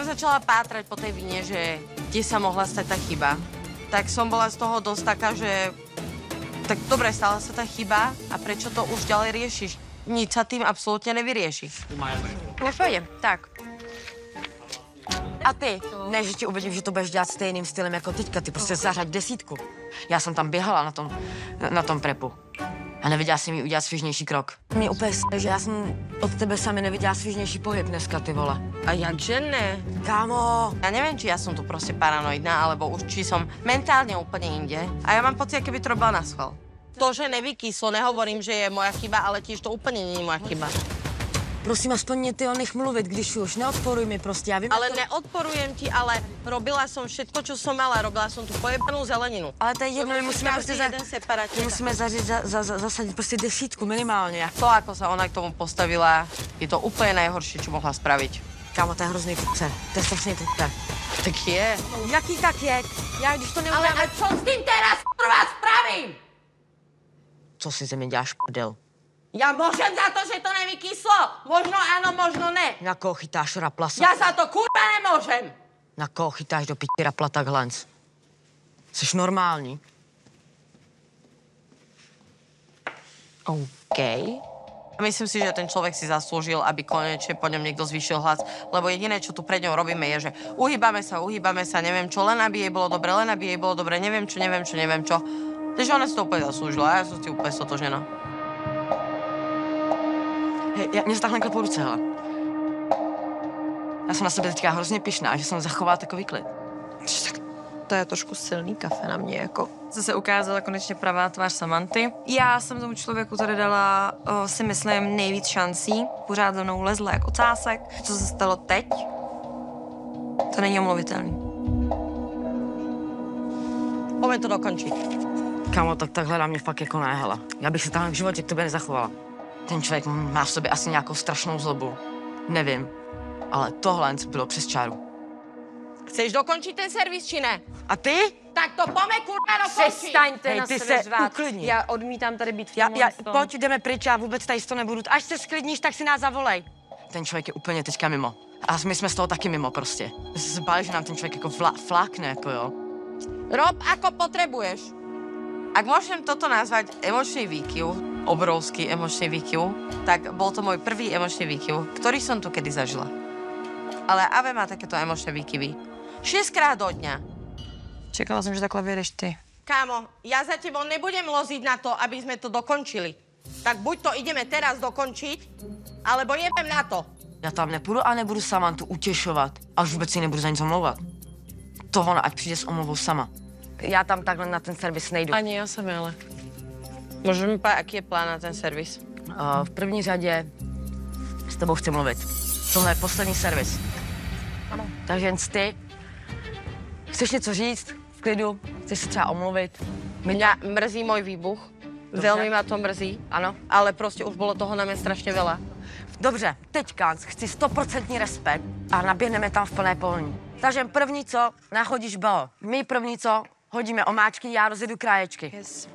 začala pátrať po tej vine, že kde sa mohla stať tá chyba, tak som bola z toho dosť taká, že tak dobre, stala sa tá chyba a prečo to už ďalej riešiš? Nič sa tým absolútne nevyrieši. No pojďme, tak. A ty, ne, že ti uvidím, že to budeš dělat stejným stylem jako teďka, ty prostě zařaď 10. Já jsem tam běhala na tom prepu. A neviděla jsem jí udělat svižnější krok. Mě úplně že já jsem od tebe sami neviděla svižnější pohyb dneska, ty vole. A jakže ne? Kámo! Ja neviem, či ja som tu proste paranoidná, alebo už či som mentálne úplne inde. A ja mám pocit, keby to robila na schvál. To, že nevykyslo, nehovorím, že je moja chyba, ale tiež to úplne nie je moja chyba. Prosím, aspoň mě ty nech mluvit, když už neodporuj mi prostě, já vím, Ale neodporujem ti, ale robila som všetko, čo som mala. Robila som tu pojebanú zeleninu. Ale to je jedno, my musíme prostě zasadit prostě 10 minimálně. To, ako sa ona k tomu postavila, je to úplne najhoršie, čo mohla spraviť. Kámo, to je hrozný truce. To je strašný truce. Tak je. Jaký tak je? Já když to neudělám... Ale a čo s tým teraz, kurva, spravím? Co si ze mě děláš, prdel? Ja môžem za to, že to nevykyslo. Možno áno, možno ne. Na koho chytáš raplasa? Ja za to kurva nemôžem. Na koho chytáš do pití rapla takhle? Jsi normální? OK. Myslím si, že ten človek si zaslúžil, aby konečne po ňom niekto zvýšil hlas, lebo jediné, čo tu pred ňou robíme, je, že uhýbame sa, neviem čo, len aby jej bolo dobre, neviem čo. Takže ona si to úplne zaslúžila a ja som si úplne stotožená. Hej, mě se takhle klepou ruce, hele. Já jsem na sebe teďka hrozně pyšná, že jsem zachovala takový klid. To je trošku silný kafe na mě, jako. Co se ukázala konečně pravá tvář Samanty. Já jsem tomu člověku tady dala, si myslím, nejvíc šancí. Pořád za mnou lezla jako ocásek. Co se stalo teď, to není omluvitelný. Poďme to dokončiť. Kámo, tak takhle na mě fakt jako ne, hele. Já bych se tam v životě k tobě nezachovala. Ten člověk má v sobě asi nějakou strašnou zlobu. Nevím, ale tohle bylo přes čáru. Chceš dokončiť ten servis, či ne? A ty? Tak to pome kurva dokončiť. Přestaňte Hej, na ty sebe se řvát. uklidni. Já odmítám tady být v tomhle tom. Pojď, jdeme pryč, já vůbec tady to nebudu. Až se sklidníš, tak si nás zavolej. Ten člověk je úplně teďka mimo. A my jsme z toho taky mimo prostě. My jsme se báli, že nám ten člověk jako flákne, jako jo. Rob, ako potrebuješ. Ak môžem toto nazvať emočný výkyv, obrovský emočný výkyv, tak bol to môj prvý emočný výkyv, ktorý som tu kedy zažila. Ale Ave má takéto emočné výkyvy 6-krát do dňa. Čekala jsem, že takhle vyjedeš ty. Kámo, ja za tebou nebudem loziť na to, aby sme to dokončili. Tak buď to ideme teraz dokončiť, alebo jebem na to. Já tam nepůjdu a nebudu Samantu utěšovat. A už vůbec si nebudu za nic omlouvat. To ona, ať přijde s omluvou sama. Já tam takhle na ten servis nejdu. Ani ja som ale. Môžeme mi povedať, aký je plán na ten servis? V první řadě s tebou chci mluvit. Tohle je poslední servis. Ano. Takže jen ty. Chceš něco říct v klidu? Chceš se třeba omluvit? Mňa mrzí môj výbuch. Veľmi ma to mrzí. Ano. Ale proste už bolo toho na mňa strašne veľa. Dobře, teďka chci 100% respekt a naběhneme tam v plné polní. Takže první co, nachodíš bao. My první co, hodíme omáčky, já rozjedu kráječky. Yes.